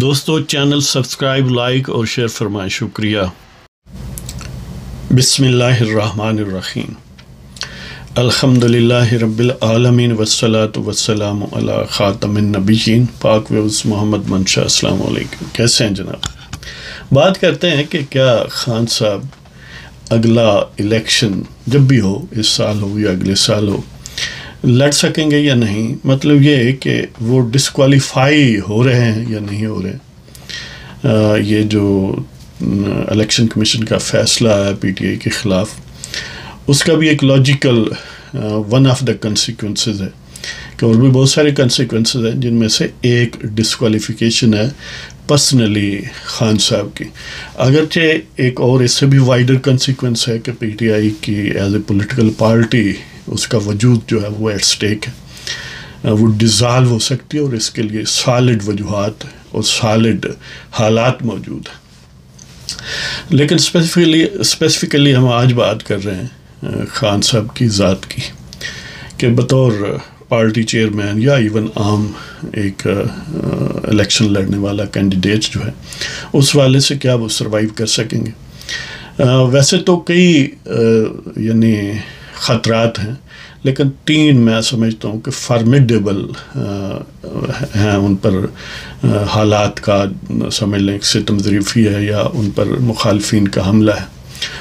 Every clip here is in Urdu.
دوستو چینل سبسکرائب لائک اور شیئر فرمائیں، شکریہ۔ بسم اللہ الرحمن الرحیم۔ الحمدللہ رب العالمین والصلاة والسلام علی خاتم النبیین پاک وعز محمد منشا۔ السلام علیکم، کیسے ہیں جناب؟ بات کرتے ہیں کہ کیا خان صاحب اگلا الیکشن جب بھی ہو، اس سال ہو یا اگلے سال ہو، لڑ سکیں گے یا نہیں؟ مطلب یہ ہے کہ وہ ڈسکوالیفائی ہو رہے ہیں یا نہیں ہو رہے۔ یہ جو الیکشن کمیشن کا فیصلہ ہے پی ٹی آئی کے خلاف، اس کا بھی ایک logical one of the consequences ہے کہ اور بھی بہت سارے کنسیکوینسز ہیں، جن میں سے ایک ڈسکوالیفیکیشن ہے پرسنلی خان صاحب کی۔ اگرچہ ایک اور اس سے بھی وائڈر کنسیکوینس ہے کہ پی ٹی آئی کی ایز اے پولیٹیکل پارٹی اس کا وجود جو ہے وہ ایٹ سٹیک ہے، وہ ڈیزالو ہو سکتی ہے، اور اس کے لیے سالڈ وجوہات اور سالڈ حالات موجود ہیں۔ لیکن اسپیسیفکلی ہم آج بات کر رہے ہیں خان صاحب کی ذات کی، کہ بطور پارٹی چیئرمین یا ایون عام ایک الیکشن لڑنے والا کینڈیڈیٹ جو ہے، اس والے سے کیا وہ سروائیو کر سکیں گے؟ ویسے تو کئی یعنی خطرات ہیں، لیکن تین میں سمجھتا ہوں کہ فارمیڈیبل ہیں ان پر حالات کا، سمجھ لیں کہ ستم ظریفی ہے یا ان پر مخالفین کا حملہ ہے۔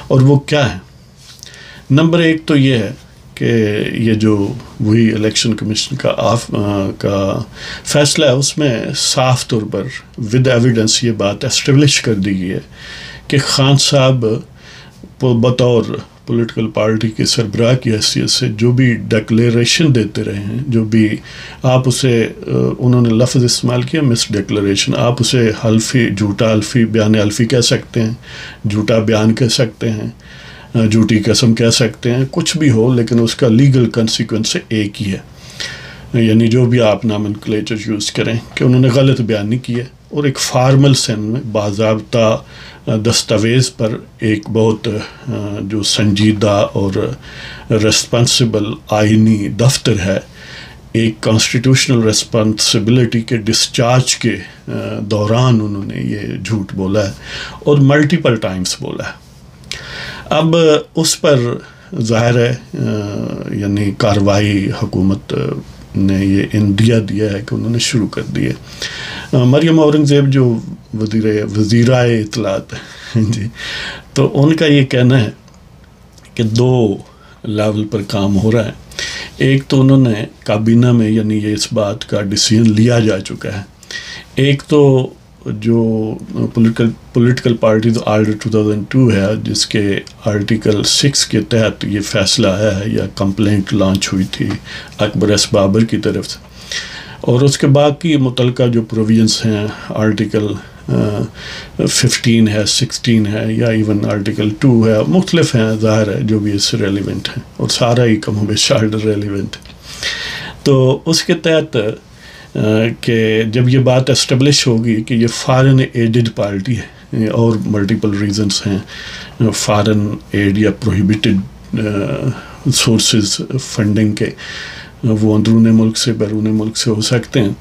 اور وہ کیا ہے؟ نمبر ایک تو یہ ہے کہ یہ جو وہی الیکشن کمیشن کا فیصلہ ہے، اس میں صاف طور پر ود ایویڈنس یہ بات اسٹیبلش کر دی گئی ہے کہ خان صاحب بطور پولیٹیکل پارٹی کے سربراہ کی حیثیت سے جو بھی ڈکلیریشن دیتے رہے ہیں، جو بھی آپ اسے انہوں نے لفظ استعمال کیا مس ڈکلیریشن، آپ اسے حلفی، جھوٹا حلفی، بیان حلفی کہہ سکتے ہیں، جھوٹا بیان کہہ سکتے ہیں، جھوٹی قسم کہہ سکتے ہیں، کچھ بھی ہو، لیکن اس کا لیگل کنسیکوینس ایک ہی ہے، یعنی جو بھی آپ نامنکلیچر یوز کریں کہ انہوں نے غلط بیان نہیں کیا، اور ایک فارمل سین میں باضابطہ دستاویز پر ایک بہت جو سنجیدہ اور ریسپانسبل آئینی دفتر ہے، ایک کانسٹیٹیوشنل ریسپانسبلٹی کے ڈسچارج کے دوران انہوں نے یہ جھوٹ بولا ہے، اور ملٹیپل ٹائمز بولا ہے۔ اب اس پر ظاہر ہے یعنی کارروائی حکومت نے یہ اندیا دیا ہے کہ انہوں نے شروع کر دی ہے۔ مریم اورنگزیب جو وزیرائے اطلاعات جی، تو ان کا یہ کہنا ہے کہ دو لیول پر کام ہو رہا ہے۔ ایک تو انہوں نے کابینہ میں یعنی یہ اس بات کا ڈیسیژن لیا جا چکا ہے، ایک تو جو پولیٹیکل پارٹیز آرڈر 2002 ہے، جس کے آرٹیکل 6 کے تحت یہ فیصلہ آیا ہے یا کمپلینٹ لانچ ہوئی تھی اکبر ایس بابر کی طرف سے، اور اس کے باقی متعلقہ جو پروویژنس ہیں، آرٹیکل 15 ہے، 16 ہے، یا ایون آرٹیکل 2 ہے، مختلف ہیں، ظاہر ہے جو بھی اس سے ریلیونٹ ہیں، اور سارا ہی کم و بیش آرڈر ریلیونٹ ہے۔ تو اس کے تحت کہ جب یہ بات اسٹیبلش ہوگی کہ یہ فارن ایڈڈ پارٹی ہے، اور ملٹیپل ریزنس ہیں فارن ایڈ یا پروہیبیٹڈ سورسز فنڈنگ کے، وہ اندرون ملک سے، بیرون ملک سے ہو سکتے ہیں،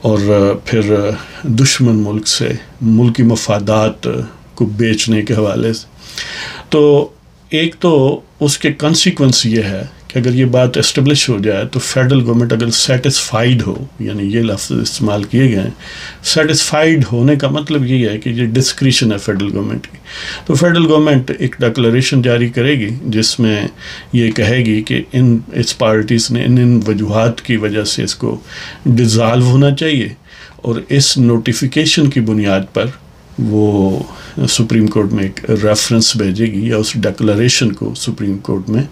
اور پھر دشمن ملک سے ملکی مفادات کو بیچنے کے حوالے سے، تو ایک تو اس کے کنسیکوینس یہ ہے کہ اگر یہ بات اسٹیبلش ہو جائے تو فیڈرل گورنمنٹ اگر سیٹسفائیڈ ہو، یعنی یہ لفظ استعمال کیے گئے ہیں، سیٹسفائیڈ ہونے کا مطلب یہ ہے کہ یہ ڈسکریشن ہے فیڈرل گورنمنٹ کی، تو فیڈرل گورنمنٹ ایک ڈکلیریشن جاری کرے گی جس میں یہ کہے گی کہ اس پارٹیز نے ان وجوہات کی وجہ سے اس کو ڈیزالو ہونا چاہیے، اور اس نوٹیفیکیشن کی بنیاد پر وہ سپریم کورٹ میں ایک ریفرنس بھیجے گی، یا اس ڈکلیریشن کو سپریم کورٹ میں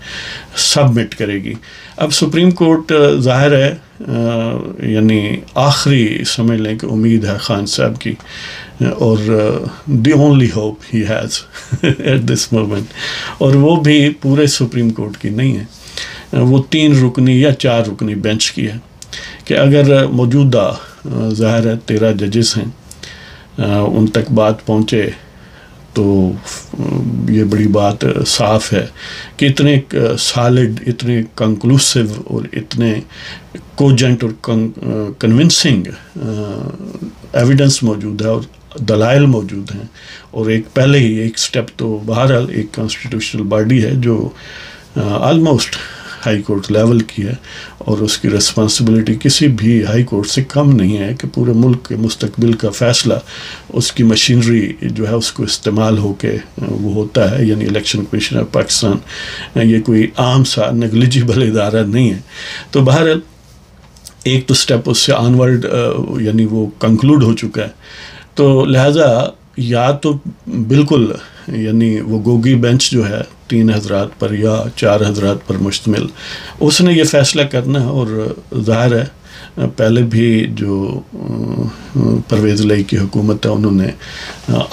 سبمٹ کرے گی۔ اب سپریم کورٹ ظاہر ہے یعنی آخری سمجھ لیں کہ امید ہے خان صاحب کی، اور the only hope he has at this moment, اور وہ بھی پورے سپریم کورٹ کی نہیں ہے، وہ 3 رکنی یا 4 رکنی بینچ کی ہے، کہ اگر موجودہ ظاہر ہے 13 ججز ہیں ان تک بات پہنچے تو یہ بڑی بات صاف ہے کہ اتنے سالڈ، اتنے کنکلوسیو اور اتنے کوجنٹ اور کنونسنگ ایویڈنس موجود ہے اور دلائل موجود ہیں، اور ایک پہلے ہی ایک سٹیپ تو بہرحال ایک کانسٹیٹیوشنل باڈی ہے جو آلموسٹ ہائی کورٹ لیول کی ہے، اور اس کی رسپانسبلٹی کسی بھی ہائی کورٹ سے کم نہیں ہے کہ پورے ملک کے مستقبل کا فیصلہ اس کی مشینری جو ہے اس کو استعمال ہو کے وہ ہوتا ہے. یعنی الیکشن کمیشن آف پاکستان یہ کوئی عام سا نیگلیجیبل ادارہ نہیں ہے. تو بہرحال ایک تو سٹیپ اس سے آنورڈ یعنی وہ کنکلوڈ ہو چکا ہے. تو لہٰذا یا تو بالکل یعنی وہ گوگی بینچ جو ہے 3 حضرات پر یا 4 حضرات پر مشتمل، اس نے یہ فیصلہ کرنا ہے. اور ظاہر ہے پہلے بھی جو پرویز الہی کی حکومت ہے انہوں نے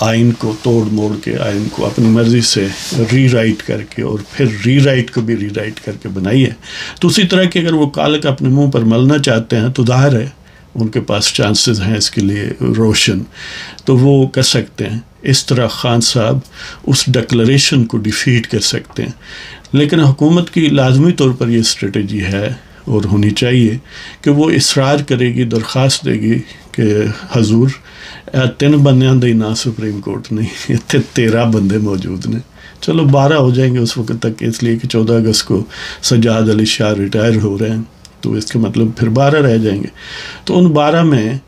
آئین کو توڑ موڑ کے آئین کو اپنی مرضی سے ری رائٹ کر کے اور پھر ری رائٹ کو بھی ری رائٹ کر کے بنائی ہے. تو اسی طرح کہ اگر وہ کالک اپنے منہ پر ملنا چاہتے ہیں تو ظاہر ہے ان کے پاس چانسز ہیں اس کے لیے روشن، تو وہ کر سکتے ہیں. اس طرح خان صاحب اس ڈکلریشن کو ڈیفیٹ کر سکتے ہیں. لیکن حکومت کی لازمی طور پر یہ اسٹریٹجی ہے اور ہونی چاہیے کہ وہ اصرار کرے گی، درخواست دے گی کہ حضور 3 بندیاں دی نہ سپریم کورٹ نہیں، اتنے 13 بندے موجود نے، چلو 12 ہو جائیں گے اس وقت تک، اس لیے کہ 14 اگست کو سجاد علی شاہ ریٹائر ہو رہے ہیں، تو اس کا مطلب پھر 12 رہ جائیں گے. تو ان 12 میں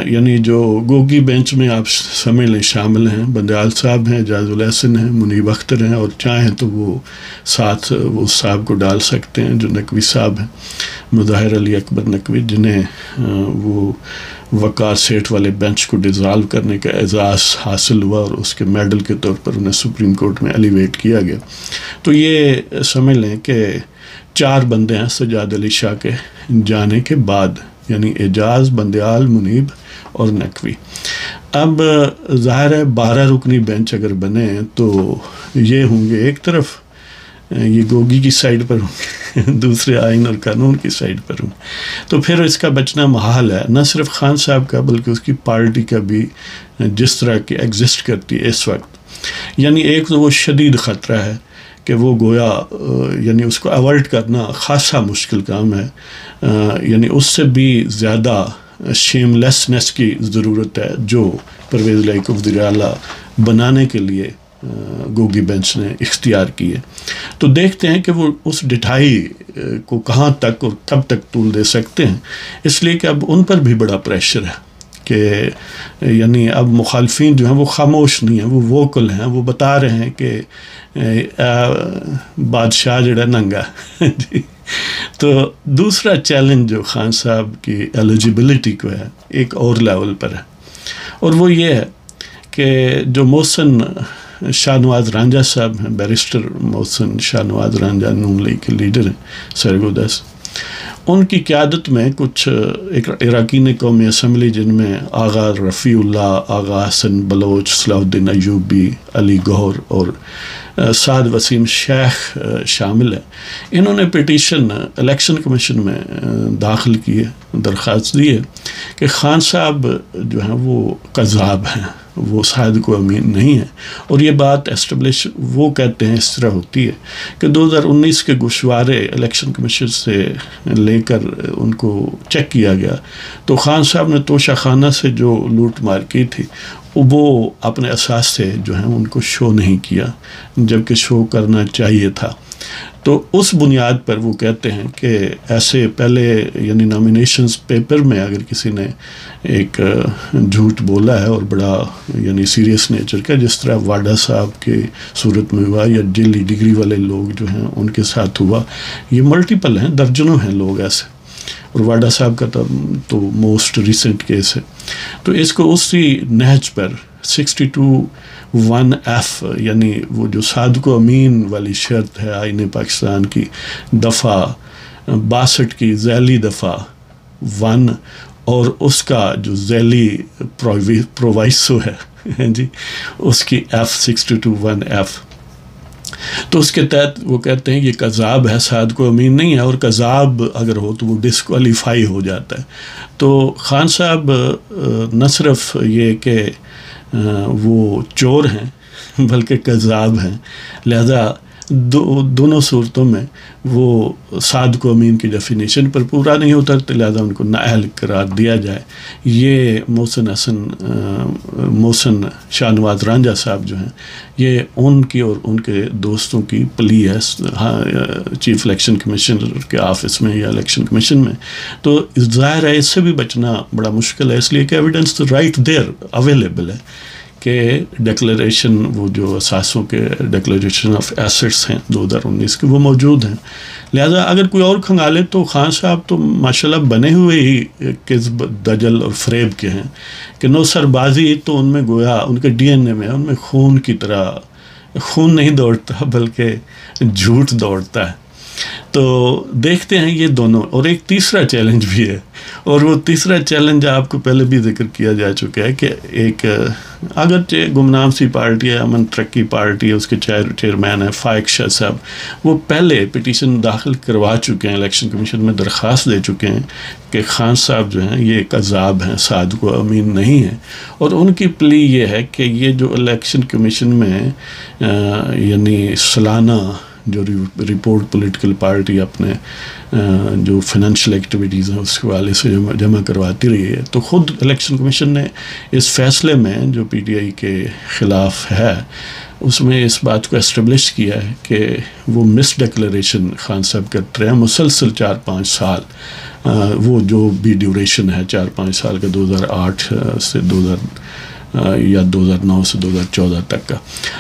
یعنی جو گوگی بینچ میں آپ سمجھ لیں شامل ہیں بندیال صاحب ہیں، اعجاز الحسن ہیں، منیب اختر ہیں، اور چاہیں تو وہ ساتھ وہ صاحب کو ڈال سکتے ہیں جو نقوی صاحب ہیں، مظاہر علی اکبر نقوی، جنہیں وہ وقار سیٹھ والے بینچ کو ڈیزالو کرنے کا اعزاز حاصل ہوا اور اس کے میڈل کے طور پر انہیں سپریم کورٹ میں ایلیویٹ کیا گیا. تو یہ سمجھ لیں کہ 4 بندے ہیں سجاد علی شاہ کے جانے کے بعد، یعنی اعجاز، بندیال، منیب اور نقوی. اب ظاہر ہے 12 رکنی بینچ اگر بنے تو یہ ہوں گے ایک طرف، یہ گوگی کی سائڈ پر ہوں گے، دوسرے آئین اور قانون کی سائڈ پر ہوں. تو پھر اس کا بچنا محال ہے، نہ صرف خان صاحب کا بلکہ اس کی پارٹی کا بھی جس طرح کی ایگزسٹ کرتی ہے اس وقت. یعنی ایک تو وہ شدید خطرہ ہے کہ وہ گویا یعنی اس کو اوائڈ کرنا خاصا مشکل کام ہے. یعنی اس سے بھی زیادہ شیم لیسنس کی ضرورت ہے جو پرویز الہی کو وزیر اعلیٰ بنانے کے لیے گوگی بینچ نے اختیار کی ہے. تو دیکھتے ہیں کہ وہ اس ڈٹھائی کو کہاں تک اور کب تک طول دے سکتے ہیں، اس لیے کہ اب ان پر بھی بڑا پریشر ہے کہ یعنی اب مخالفین جو ہیں وہ خاموش نہیں ہیں، وہ ووکل ہیں، وہ بتا رہے ہیں کہ بادشاہ جڑا ننگا جی. تو دوسرا چیلنج جو خان صاحب کی ایلیجیبلٹی کو ہے ایک اور لیول پر ہے، اور وہ یہ ہے کہ جو محسن شاہ نواز رانجھا صاحب ہیں، بیرسٹر محسن شاہ نواز رانجھا نون لیگ کے لیڈر ہیں سرگودا سے، ان کی قیادت میں کچھ ایک اراکین قومی اسمبلی جن میں آغا رفیع اللہ، آغا حسن بلوچ، صلاح الدین ایوبی، علی گوہر اور سعد وسیم شیخ شامل ہیں، انہوں نے پیٹیشن الیکشن کمیشن میں داخل کی ہے، درخواست دی ہے کہ خان صاحب جو ہیں وہ قذاب ہیں، وہ صادق کو امین نہیں ہے. اور یہ بات اسٹیبلش وہ کہتے ہیں اس طرح ہوتی ہے کہ 2019 کے گوشوارے الیکشن کمیشن سے لے کر ان کو چیک کیا گیا تو خان صاحب نے توشہ خانہ سے جو لوٹ مار کی تھی وہ اپنے اساس سے جو ہیں ان کو شو نہیں کیا جبکہ شو کرنا چاہیے تھا. تو اس بنیاد پر وہ کہتے ہیں کہ ایسے پہلے یعنی نامینیشنز پیپر میں اگر کسی نے ایک جھوٹ بولا ہے اور بڑا یعنی سیریس نیچر کا، جس طرح واڈا صاحب کے صورت میں ہوا یا جیلی ڈگری والے لوگ جو ہیں ان کے ساتھ ہوا، یہ ملٹیپل ہیں، درجنوں ہیں لوگ ایسے، اور واڈا صاحب کا تو موسٹ ریسنٹ کیس ہے. تو اس کو اسی نہج پر 62(1)(f یعنی وہ جو صادق و امین والی شرط ہے آئین پاکستان کی دفعہ 62 کی ذیلی دفعہ 1 اور اس کا جو ذیلی پرووائسو ہے جی اس کی F 62(1)(f، تو اس کے تحت وہ کہتے ہیں یہ قذاب ہے، صادق و امین نہیں ہے، اور قذاب اگر ہو تو وہ ڈسکوالیفائی ہو جاتا ہے. تو خان صاحب نہ صرف یہ کہ وہ چور ہیں بلکہ قذاب ہیں، لہذا دونوں صورتوں میں وہ صادق و امین کی ڈیفینیشن پر پورا نہیں اترتے، لہذا ان کو نااہل قرار دیا جائے۔ یہ محسن شاہ نواز رانجھا صاحب جو ہیں، یہ ان کی اور ان کے دوستوں کی پلی ہے چیف الیکشن کمیشنر کے آفس میں یا الیکشن کمیشن میں۔ تو ظاہر ہے اس سے بھی بچنا بڑا مشکل ہے، اس لیے کہ ایویڈنس رائٹ دیر اویلیبل ہے کہ ڈکلیریشن، وہ جو اثاثوں کے ڈکلیریشن آف ایسٹس ہیں 2019 کے، وہ موجود ہیں۔ لہذا اگر کوئی اور کھنگالے تو خان صاحب تو ماشاءاللہ بنے ہوئے ہی کذب، دجل اور فریب کے ہیں کہ نو سر بازی تو ان میں گویا ان کے ڈی این اے میں، ان میں خون کی طرح خون نہیں دوڑتا بلکہ جھوٹ دوڑتا ہے۔ تو دیکھتے ہیں یہ دونوں، اور ایک تیسرا چیلنج بھی ہے، اور وہ تیسرا چیلنج آپ کو پہلے بھی ذکر کیا جا چکا ہے کہ ایک اگرچہ گمنام سی پارٹی ہے، امن ترقی پارٹی ہے، اس کے چیئرمین ہیں فائق شاہ صاحب، وہ پہلے پٹیشن داخل کروا چکے ہیں، الیکشن کمیشن میں درخواست دے چکے ہیں کہ خان صاحب جو ہیں یہ کذاب ہیں، صادق و امین نہیں ہیں، اور ان کی پلی یہ ہے کہ یہ جو الیکشن کمیشن میں یعنی سالانہ جو رپورٹ پولیٹیکل پارٹی اپنے جو فائنینشیل ایکٹیویٹیز ہیں اس کے حوالے سے جمع کرواتی رہی ہے، تو خود الیکشن کمیشن نے اس فیصلے میں جو پی ٹی آئی کے خلاف ہے اس میں اس بات کو اسٹیبلش کیا ہے کہ وہ مس ڈکلیریشن خان صاحب کرتے ہیں مسلسل 4-5 سال، وہ جو بھی ڈیوریشن ہے 4-5 سال کا، 2008 سے 2009 سے 2014 تک کا،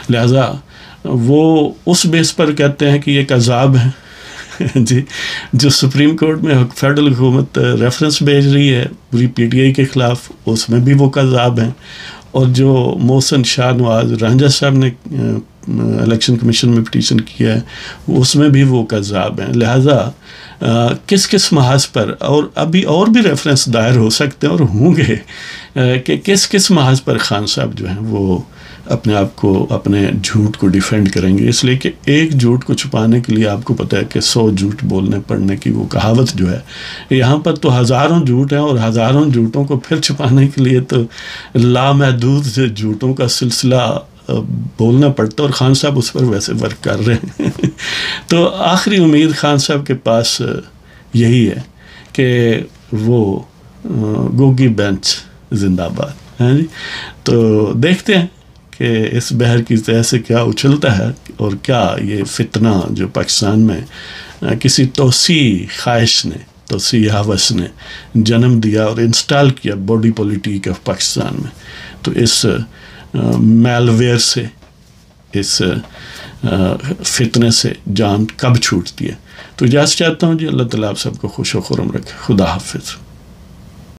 لہذا وہ اس بیس پر کہتے ہیں کہ یہ کذاب ہیں جی، جو سپریم کورٹ میں فیڈرل حکومت ریفرنس بھیج رہی ہے پوری پی ٹی آئی کے خلاف، اس میں بھی وہ کذاب ہیں، اور جو محسن شاہ نواز رانجھا صاحب نے الیکشن کمیشن میں پٹیشن کیا ہے اس میں بھی وہ کذاب ہیں۔ لہٰذا کس محاذ پر، اور ابھی اور بھی ریفرنس دائر ہو سکتے ہیں اور ہوں گے کہ کس محاذ پر خان صاحب جو ہیں وہ اپنے آپ کو، اپنے جھوٹ کو ڈیفینڈ کریں گے، اس لیے کہ ایک جھوٹ کو چھپانے کے لیے آپ کو پتہ ہے کہ 100 جھوٹ بولنے پڑنے کی وہ کہاوت جو ہے، یہاں پر تو ہزاروں جھوٹ ہیں، اور ہزاروں جھوٹوں کو پھر چھپانے کے لیے تو لامحدود سے جھوٹوں کا سلسلہ بولنا پڑتا ہے، اور خان صاحب اس پر ویسے ورک کر رہے ہیں۔ تو آخری امید خان صاحب کے پاس یہی ہے کہ وہ گوگی بینچ زندہ باد ہیں جی۔ تو دیکھتے ہیں کہ اس بحر کی تہہ سے کیا اچھلتا ہے، اور کیا یہ فتنہ جو پاکستان میں کسی توسیع خواہش نے، توسیع ہوس نے جنم دیا اور انسٹال کیا باڈی پولیٹک آف پاکستان میں، تو اس میل ویئر سے، اس فتنے سے جان کب چھوٹتی ہے۔ تو اجازت چاہتا ہوں جی، اللہ تعالیٰ آپ سب کو خوش و خرم رکھے۔ خدا حافظ۔